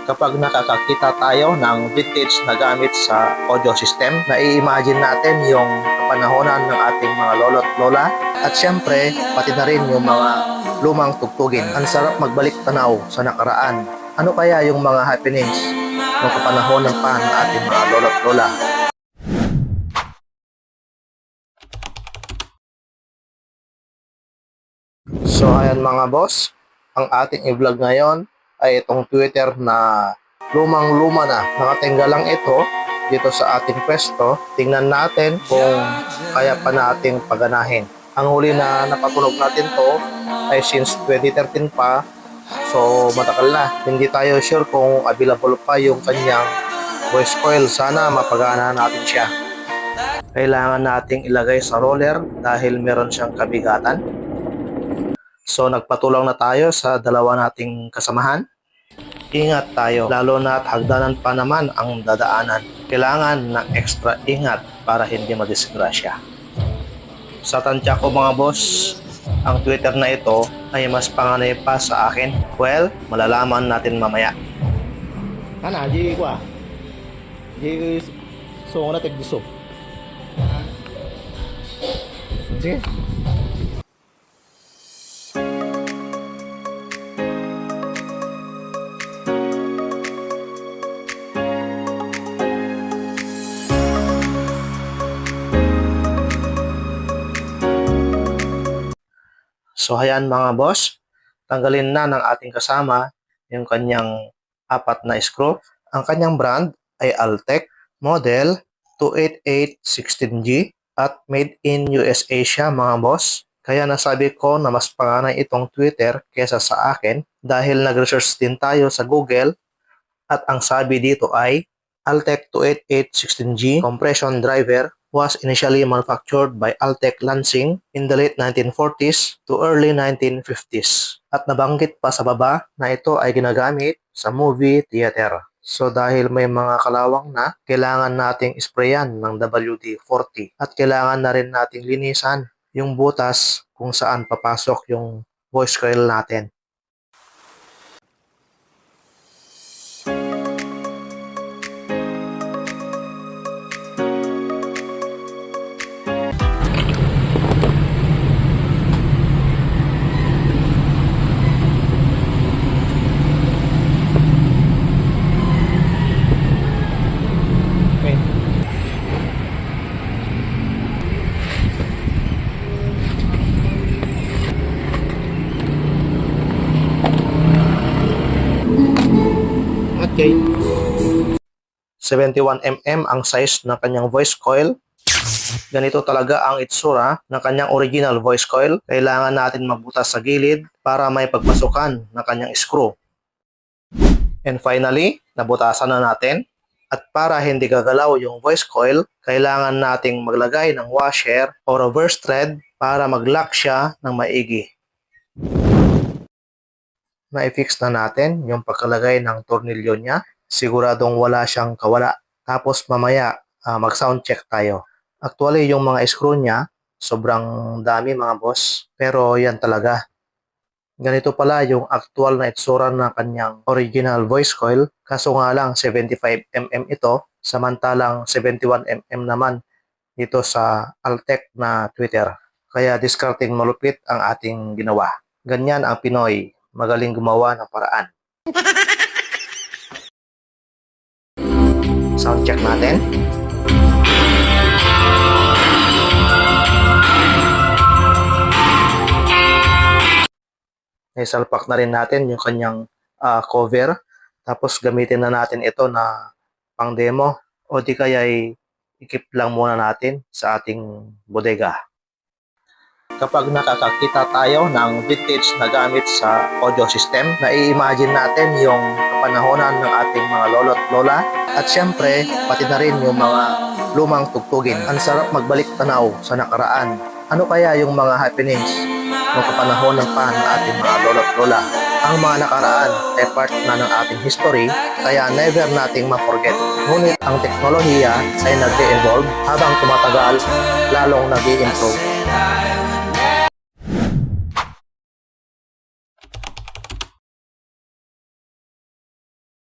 Kapag nakakakita tayo ng vintage na gamit sa audio system, nai-imagine natin yung kapanahonan ng ating mga lolo't lola at syempre, pati na rin yung mga lumang tugtugin. Ang sarap magbalik tanaw sa nakaraan. Ano kaya yung mga happenings ng kapanahonan pa ng ating mga lolo't lola? So ayan mga boss, ang ating i-vlog ngayon ay itong Twitter na lumang-luma na. Nakatingga lang ito dito sa ating pwesto. Tingnan natin kung kaya pa nating paganahin. Ang huli na napatunog natin to ay since 2013 pa. So matagal na. Hindi tayo sure kung available pa yung kanyang voice coil. Sana mapagana natin siya. Kailangan nating ilagay sa roller dahil meron siyang kabigatan. So nagpatulang na tayo sa dalawa nating kasamahan. Ingat tayo, lalo na at hagdanan pa naman ang dadaanan. Kailangan ng extra ingat para hindi madisgrasya. Sa tansya ko mga boss, ang Twitter na ito ay mas panganay pa sa akin. Well, malalaman natin mamaya. Kana, di ko ah. Di so na tigdiso. Sige. So ayan mga boss, tanggalin na ng ating kasama yung kanyang apat na screw. Ang kanyang brand ay Altec, model 28816G at made in USA siya mga boss. Kaya nasabi ko na mas panganay itong Twitter kesa sa akin dahil nag-research din tayo sa Google at ang sabi dito ay Altec 28816G compression driver was initially manufactured by Altec Lansing in the late 1940s to early 1950s. At nabanggit pa sa baba na ito ay ginagamit sa movie theater. So dahil may mga kalawang na, kailangan nating sprayan ng WD-40 at kailangan na rin nating linisan yung butas kung saan papasok yung voice coil natin. Okay. 71mm ang size ng kanyang voice coil. Ganito talaga ang itsura ng kanyang original voice coil. Kailangan natin magbutas sa gilid para may pagpasukan ng kanyang screw. And finally, nabutasan na natin. At para hindi gagalaw yung voice coil, kailangan nating maglagay ng washer o reverse thread para mag-lock siya ng maigi. Na-fix na natin yung pagkalagay ng tornilyo niya. Siguradong wala siyang kawala. Tapos mamaya mag-sound check tayo. Actually yung mga screw niya sobrang dami mga boss. Pero yan talaga. Ganito pala yung actual na itsura ng kanyang original voice coil. Kaso nga lang 75mm ito. Samantalang 71mm naman dito sa Altec na Twitter. Kaya discarding malupit ang ating ginawa. Ganyan ang Pinoy. Magaling gumawa ng paraan. Sound check natin. Isalpak na rin natin yung kanyang cover. Tapos gamitin na natin ito na pang demo. O di kaya i-keep lang muna natin sa ating bodega. Kapag nakakakita tayo ng vintage na gamit sa audio system, nai-imagine natin yung kapanahonan ng ating mga lolo't lola at syempre, pati na rin yung mga lumang tugtugin. Ang sarap magbalik tanaw sa nakaraan. Ano kaya yung mga happenings ng kapanahonan pa ng ating mga lolo't lola? Ang mga nakaraan ay part na ng ating history, kaya never nating ma-forget. Ngunit ang teknolohiya ay nag-evolve habang tumatagal, lalong nag-i-improve.